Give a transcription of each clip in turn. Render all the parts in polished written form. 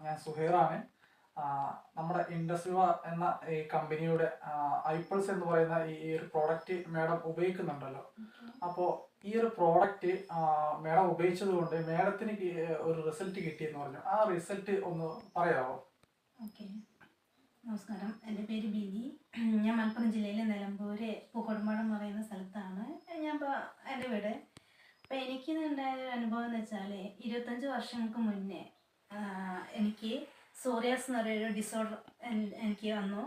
ഞാൻ സുഹൈറാണ്. നമ്മുടെ ഇൻഡസ്വിവ എന്ന ഈ കമ്പനിയുടെ ഐപ്പിൾസ് എന്ന് പറയുന്ന ഈ ഒരു പ്രോഡക്റ്റ് മാഡം ഉപയോഗിക്കുന്നുണ്ടല്ലോ. അപ്പോൾ ഈ ഒരു പ്രോഡക്റ്റ് മാഡം ഉപയോഗിച്ചത് കൊണ്ട് മാഡത്തിന് ഒരു റിസൾട്ട് കിട്ടിയെന്ന് പറഞ്ഞു. ആ റിസൾട്ട് ഒന്ന് പറയാമോ? ഓക്കെ, നമസ്കാരം. എൻ്റെ പേര് ബിനി. ഞാൻ മലപ്പുറം ജില്ലയിലെ നിലമ്പൂര് പൂക്കോടുംപാടം എന്ന് പറയുന്ന സ്ഥലത്താണ് എൻ്റെ വീട്. അപ്പോൾ എനിക്കിതുണ്ടായ ഒരു അനുഭവം എന്ന് വെച്ചാൽ 25 വർഷങ്ങൾക്ക് മുന്നേ എനിക്ക് സോറിയാസ് എന്ന് പറയുന്ന ഡിസോർഡർ എനിക്ക് വന്നു.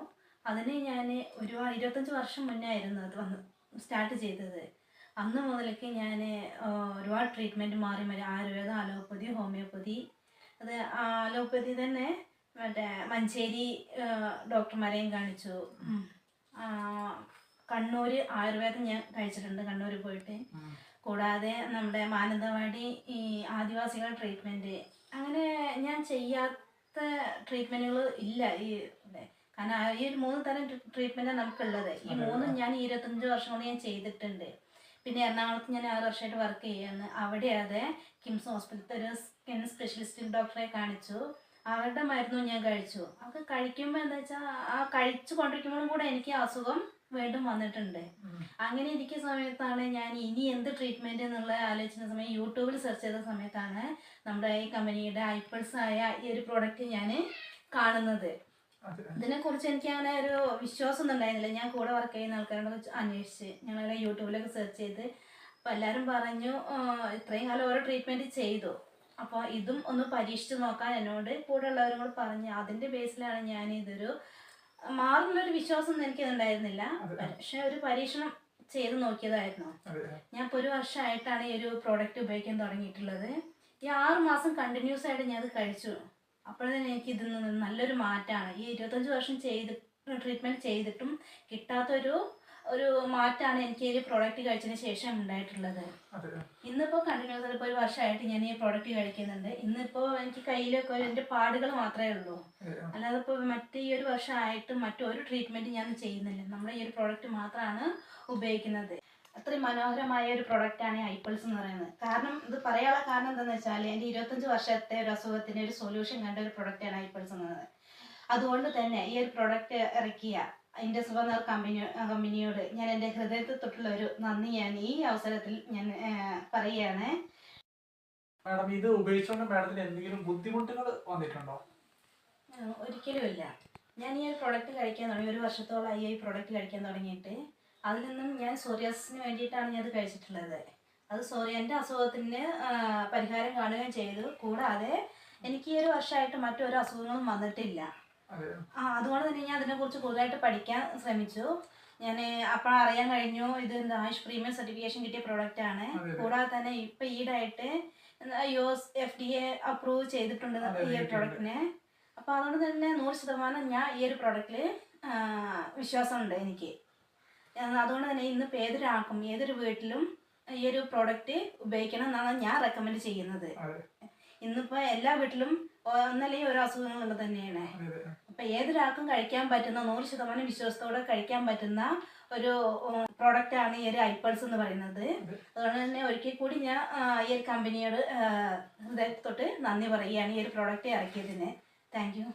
അതിന് ഞാൻ ഒരുപാട് 25 വർഷം മുന്നേ ആയിരുന്നു അത് സ്റ്റാർട്ട് ചെയ്തത്. അന്ന് മുതലേക്ക് ഞാൻ ഒരുപാട് ട്രീറ്റ്മെൻറ്റ് മാറി ആയുർവേദം, അലോപ്പതി, ഹോമിയോപ്പതി. അത് അലോപ്പതി തന്നെ മറ്റേ മഞ്ചേരി ഡോക്ടർമാരെയും കാണിച്ചു. കണ്ണൂർ ആയുർവേദം ഞാൻ കഴിച്ചിട്ടുണ്ട്, കണ്ണൂർ പോയിട്ട്. കൂടാതെ നമ്മുടെ മാനന്തവാടി ഈ ആദിവാസികൾ ട്രീറ്റ്മെൻറ്റ്, അങ്ങനെ ഞാൻ ചെയ്യാത്ത ട്രീറ്റ്മെൻറ്റുകൾ ഇല്ല. കാരണം ഈ ഒരു 3 തരം ട്രീറ്റ്മെൻറ്റാണ് നമുക്കുള്ളത്. ഈ 3 ഞാൻ 25 വർഷം കൊണ്ട് ഞാൻ ചെയ്തിട്ടുണ്ട്. പിന്നെ എറണാകുളത്ത് ഞാൻ 6 വർഷമായിട്ട് വർക്ക് ചെയ്യുകയാണ്. അവിടെ അതെ കിംസ് ഹോസ്പിറ്റലിൽ ഒരു സ്കിൻ സ്പെഷ്യലിസ്റ്റ് ഡോക്ടറെ കാണിച്ചു. അവരുടെ മരുന്നും ഞാൻ കഴിച്ചു. അത് കഴിക്കുമ്പോൾ എന്താ വെച്ചാൽ ആ കഴിച്ചു കൊണ്ടിരിക്കുമ്പോഴും കൂടെ എനിക്ക് അസുഖം വീണ്ടും വന്നിട്ടുണ്ട്. അങ്ങനെ ഇരിക്കുന്ന സമയത്താണ് ഞാൻ ഇനി എന്ത് ട്രീറ്റ്മെൻറ്റ് എന്നുള്ള ആലോചിക്കുന്ന സമയം യൂട്യൂബിൽ സെർച്ച് ചെയ്ത സമയത്താണ് നമ്മുടെ ഈ കമ്പനിയുടെ ഐപ്പിൾസ് ആയ ഈ ഒരു പ്രോഡക്റ്റ് ഞാൻ കാണുന്നത്. ഇതിനെക്കുറിച്ച് എനിക്ക് അങ്ങനെ ഒരു വിശ്വാസമൊന്നും ഉണ്ടായിരുന്നില്ല. ഞാൻ കൂടെ വർക്ക് ചെയ്യുന്ന ആൾക്കാരോട് അന്വേഷിച്ച് ഞങ്ങളെ യൂട്യൂബിലൊക്കെ സെർച്ച് ചെയ്ത് അപ്പോൾ എല്ലാവരും പറഞ്ഞു ഇത്രയും കാലം ഓരോ ട്രീറ്റ്മെൻറ്റ് ചെയ്തു, അപ്പോൾ ഇതും ഒന്ന് പരീക്ഷിച്ച് നോക്കാൻ എന്നോട് കൂടെ ഉള്ളവരും കൂടെ പറഞ്ഞു. അതിൻ്റെ ബേസിലാണ് ഞാൻ ഇതൊരു മാറുന്നൊരു വിശ്വാസം എനിക്കതുണ്ടായിരുന്നില്ല. പക്ഷെ ഒരു പരീക്ഷണം ചെയ്ത് നോക്കിയതായിരുന്നു. ഞാൻ ഇപ്പോൾ 1 വർഷമായിട്ടാണ് ഈ ഒരു പ്രോഡക്റ്റ് ഉപയോഗിക്കാൻ തുടങ്ങിയിട്ടുള്ളത്. ഈ 6 മാസം കണ്ടിന്യൂസ് ആയിട്ട് ഞാൻ അത് കഴിച്ചു. അപ്പോഴത്തേനും എനിക്ക് ഇതിൽ നിന്ന് നല്ലൊരു മാറ്റമാണ്. ഈ 25 വർഷം ട്രീറ്റ്മെൻറ്റ് ചെയ്തിട്ടും കിട്ടാത്തൊരു മാറ്റമാണ് എനിക്ക് ഈ പ്രോഡക്റ്റ് കഴിച്ചതിന് ശേഷം ഉണ്ടായിട്ടുള്ളത്. ഇന്നിപ്പോൾ കണ്ടിന്യൂസ് ആയിട്ട് ഇപ്പോൾ 1 വർഷമായിട്ട് ഞാൻ ഈ പ്രോഡക്റ്റ് കഴിക്കുന്നുണ്ട്. ഇന്നിപ്പോൾ എനിക്ക് കയ്യിലൊക്കെ എൻ്റെ പാടുകൾ മാത്രമേ ഉള്ളൂ. അല്ലാതെ ഇപ്പോൾ ഈ 1 വർഷമായിട്ട് മറ്റൊരു ട്രീറ്റ്മെൻറ്റ് ഞാൻ ചെയ്യുന്നില്ല. നമ്മുടെ ഈ ഒരു പ്രോഡക്റ്റ് മാത്രമാണ് ഉപയോഗിക്കുന്നത്. അത്രയും മനോഹരമായ ഒരു പ്രൊഡക്റ്റാണ് ഐപ്പിൾസ് എന്ന് പറയുന്നത്. കാരണം ഇത് പറയാനുള്ള കാരണം എന്താണെന്ന് വെച്ചാൽ എൻ്റെ 25 വർഷത്തെ ഒരു അസുഖത്തിന് ഒരു സൊല്യൂഷൻ കണ്ട ഒരു പ്രൊഡക്റ്റാണ് ഐപ്പിൾസ് എന്നത്. അതുകൊണ്ട് തന്നെ ഈ ഒരു പ്രൊഡക്റ്റ് ഇറക്കിയ ഇൻഡസ്വിവ എന്ന കമ്പനിയോട് ഞാൻ എൻ്റെ ഹൃദയത്തിൽ തൊട്ടുള്ള ഒരു നന്ദി ഞാൻ ഈ അവസരത്തിൽ ഞാൻ പറയുകയാണ്. മാഡം, ഇത് ഉപയോഗിച്ചുകൊണ്ട് മാഡത്തിന് എന്തെങ്കിലും ബുദ്ധിമുട്ടുകൾ വന്നിട്ടുണ്ടോ? ഒരിക്കലും ഇല്ല. ഞാൻ ഈ ഒരു പ്രൊഡക്റ്റ് കഴിക്കാൻ തുടങ്ങി 1 വർഷത്തോളമായി ഈ പ്രൊഡക്റ്റ് കഴിക്കാൻ തുടങ്ങിയിട്ട്. അതിൽ നിന്നും ഞാൻ സോറിയാസിന് വേണ്ടിയിട്ടാണ് ഞാൻ അത് കഴിച്ചിട്ടുള്ളത്. അത് എൻ്റെ അസുഖത്തിന് പരിഹാരം കാണുകയും ചെയ്തു. കൂടാതെ എനിക്ക് ഈ 1 വർഷമായിട്ട് മറ്റൊരു അസുഖങ്ങളും വന്നിട്ടില്ല. അതുകൊണ്ട് തന്നെ ഞാൻ അതിനെക്കുറിച്ച് കൂടുതലായിട്ട് പഠിക്കാൻ ശ്രമിച്ചു. ഞാൻ അപ്പോൾ അറിയാൻ കഴിഞ്ഞു ഇത് ആയുഷ് പ്രീമിയം സർട്ടിഫിക്കേഷൻ കിട്ടിയ പ്രോഡക്റ്റാണ്. കൂടാതെ തന്നെ ഇപ്പം ഈടായിട്ട് FDA അപ്രൂവ് ചെയ്തിട്ടുണ്ട് ഈ ഒരു പ്രോഡക്റ്റിനെ. അപ്പോൾ അതുകൊണ്ട് തന്നെ 100% ഞാൻ ഈ ഒരു പ്രോഡക്റ്റിൽ വിശ്വാസമുണ്ട് എനിക്ക്. അതുകൊണ്ട് തന്നെ ഇന്നിപ്പോൾ ഏതൊരാൾക്കും ഏതൊരു വീട്ടിലും ഈ ഒരു പ്രോഡക്റ്റ് ഉപയോഗിക്കണം എന്നാണ് ഞാൻ റെക്കമെൻഡ് ചെയ്യുന്നത്. ഇന്നിപ്പോൾ എല്ലാ വീട്ടിലും ഒന്നല്ലെങ്കിൽ ഒരു അസുഖങ്ങളുള്ളത് തന്നെയാണ്. അപ്പം ഏതൊരാൾക്കും കഴിക്കാൻ പറ്റുന്ന 100% വിശ്വാസത്തോടെ കഴിക്കാൻ പറ്റുന്ന ഒരു പ്രോഡക്റ്റാണ് ഈ ഒരു ഐപ്പിൾസ് എന്ന് പറയുന്നത്. അതുകൊണ്ട് തന്നെ ഒരിക്കൽ കൂടി ഞാൻ ഈ ഒരു കമ്പനിയോട് ഹൃദയത്തൊട്ട് നന്ദി പറയുകയാണ് ഈ ഒരു പ്രോഡക്റ്റ് ഇറക്കിയതിന്. Thank you.